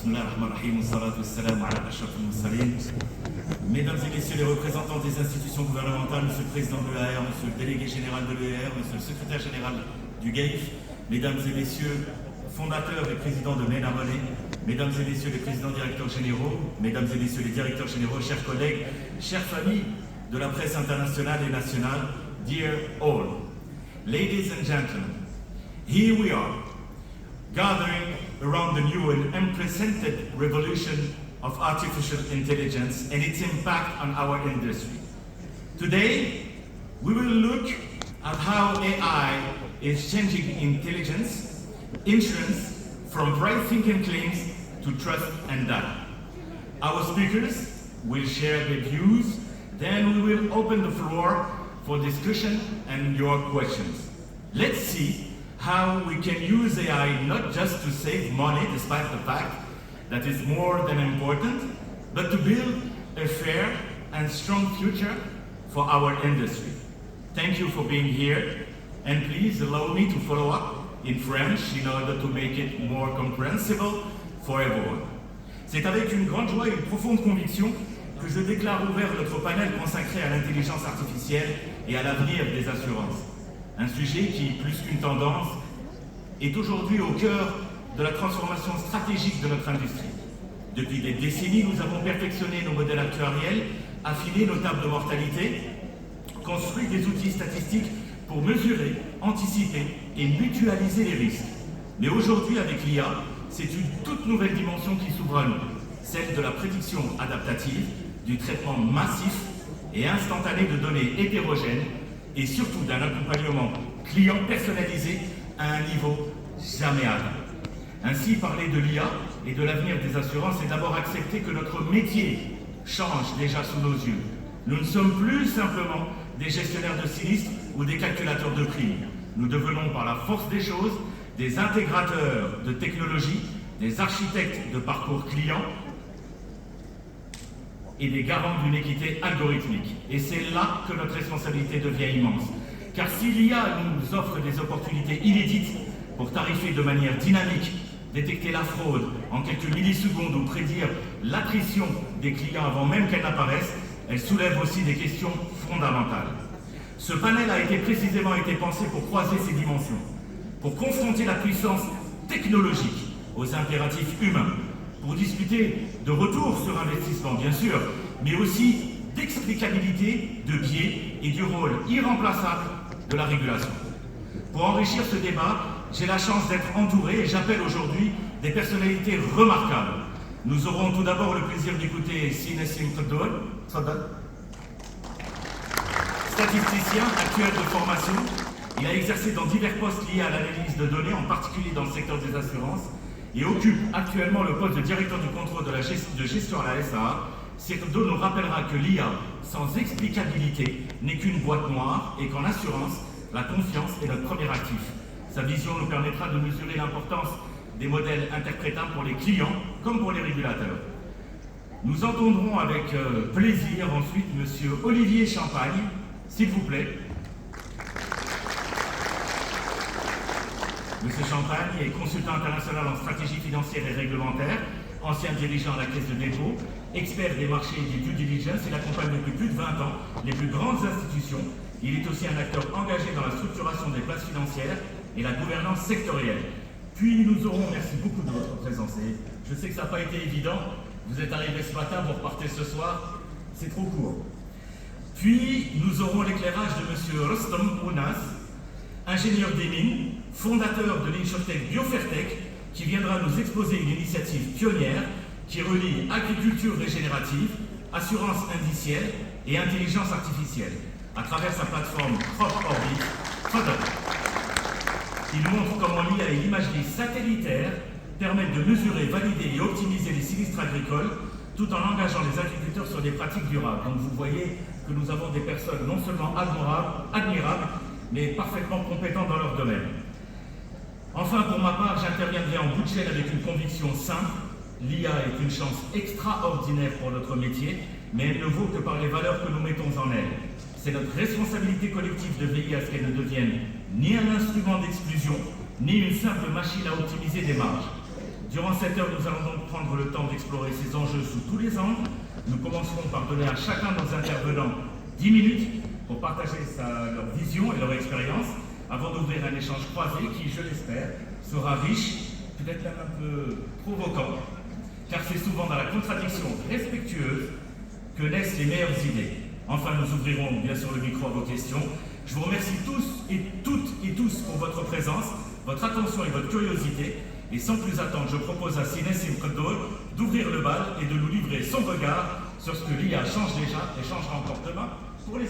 Mesdames et messieurs les représentants des institutions gouvernementales, monsieur le président de l'EAR, monsieur le délégué général de l'EAR, monsieur le secrétaire général du GAIF, mesdames et messieurs fondateurs et présidents de MENA Money, mesdames et messieurs les présidents directeurs généraux, mesdames et messieurs les directeurs généraux, chers collègues, chères familles de la presse internationale et nationale, dear all, ladies and gentlemen, here we are, gathering around the new and unprecedented revolution of artificial intelligence and its impact on our industry. Today, we will look at how AI is changing intelligence, insurance, from right thinking claims to trust and data. Our speakers will share their views, then we will open the floor for discussion and your questions. Let's see how we can use AI not just to save money, despite the fact that is more than important, but to build a fair and strong future for our industry. Thank you for being here, and please allow me to follow up in French in order to make it more comprehensible for everyone. C'est avec une grande joie et une profonde conviction que je déclare ouvert notre panel consacré à l'intelligence artificielle et à l'avenir des assurances. Un sujet qui, plus qu'une tendance, est aujourd'hui au cœur de la transformation stratégique de notre industrie. Depuis des décennies, nous avons perfectionné nos modèles actuariels, affiné nos tables de mortalité, construit des outils statistiques pour mesurer, anticiper et mutualiser les risques. Mais aujourd'hui, avec l'IA, c'est une toute nouvelle dimension qui s'ouvre à nous, celle de la prédiction adaptative, du traitement massif et instantané de données hétérogènes et surtout d'un accompagnement client personnalisé à un niveau jamais atteint. Ainsi, parler de l'IA et de l'avenir des assurances, c'est d'abord accepter que notre métier change déjà sous nos yeux. Nous ne sommes plus simplement des gestionnaires de sinistres ou des calculateurs de prix. Nous devenons par la force des choses des intégrateurs de technologies, des architectes de parcours clients et des garants d'une équité algorithmique. Et c'est là que notre responsabilité devient immense. Car si l'IA nous offre des opportunités inédites pour tarifer de manière dynamique, détecter la fraude en quelques millisecondes ou prédire l'attrition des clients avant même qu'elle n'apparaisse, elle soulève aussi des questions fondamentales. Ce panel a précisément été pensé pour croiser ces dimensions, pour confronter la puissance technologique aux impératifs humains, pour discuter de retour sur investissement bien sûr, mais aussi d'explicabilité, de biais et du rôle irremplaçable de la régulation. Pour enrichir ce débat, j'ai la chance d'être entouré et j'appelle aujourd'hui des personnalités remarquables. Nous aurons tout d'abord le plaisir d'écouter Nassim Kheddoul, statisticien, actuaire de formation. Il a exercé dans divers postes liés à l'analyse de données, en particulier dans le secteur des assurances, et occupe actuellement le poste de directeur du contrôle de gestion à la SAA. Kheddoul nous rappellera que l'IA sans explicabilité n'est qu'une boîte noire et qu'en assurance, la confiance est notre premier actif. Sa vision nous permettra de mesurer l'importance des modèles interprétables pour les clients comme pour les régulateurs. Nous entendrons avec plaisir ensuite M. Olivier Champagne, s'il vous plaît. M. Champagne est consultant international en stratégie financière et réglementaire, ancien dirigeant à la Caisse de dépôt, expert des marchés et du due diligence. Il accompagne depuis plus de 20 ans les plus grandes institutions. Il est aussi un acteur engagé dans la structuration des places financières et la gouvernance sectorielle. Puis nous aurons, merci beaucoup de votre présence. Et je sais que ça n'a pas été évident, vous êtes arrivé ce matin, vous repartez ce soir, c'est trop court. Puis nous aurons l'éclairage de M. Rostom Ounas, ingénieur des mines, fondateur de l'InsurTech Biofertech, qui viendra nous exposer une initiative pionnière qui relie agriculture régénérative, assurance indicielle et intelligence artificielle à travers sa plateforme CropOrbit Product. Il montre comment l'IA et l'imagerie satellitaire permettent de mesurer, valider et optimiser les sinistres agricoles tout en engageant les agriculteurs sur des pratiques durables. Donc vous voyez que nous avons des personnes non seulement admirables, mais parfaitement compétentes dans leur domaine. Enfin, pour ma part, j'interviendrai en bout de chaîne avec une conviction simple. L'IA est une chance extraordinaire pour notre métier, mais elle ne vaut que par les valeurs que nous mettons en elle. C'est notre responsabilité collective de veiller à ce qu'elle ne devienne ni un instrument d'exclusion, ni une simple machine à optimiser des marges. Durant cette heure, nous allons donc prendre le temps d'explorer ces enjeux sous tous les angles. Nous commencerons par donner à chacun de nos intervenants 10 minutes pour partager leur vision et leur expérience avant d'ouvrir un échange croisé qui, je l'espère, sera riche, peut-être même un peu provoquant, car c'est souvent dans la contradiction respectueuse que naissent les meilleures idées. Enfin, nous ouvrirons bien sûr le micro à vos questions. Je vous remercie tous et toutes et tous pour votre présence, votre attention et votre curiosité. Et sans plus attendre, je propose à Sinessim Koddol d'ouvrir le bal et de nous livrer son regard sur ce que l'IA change déjà et changera encore demain pour les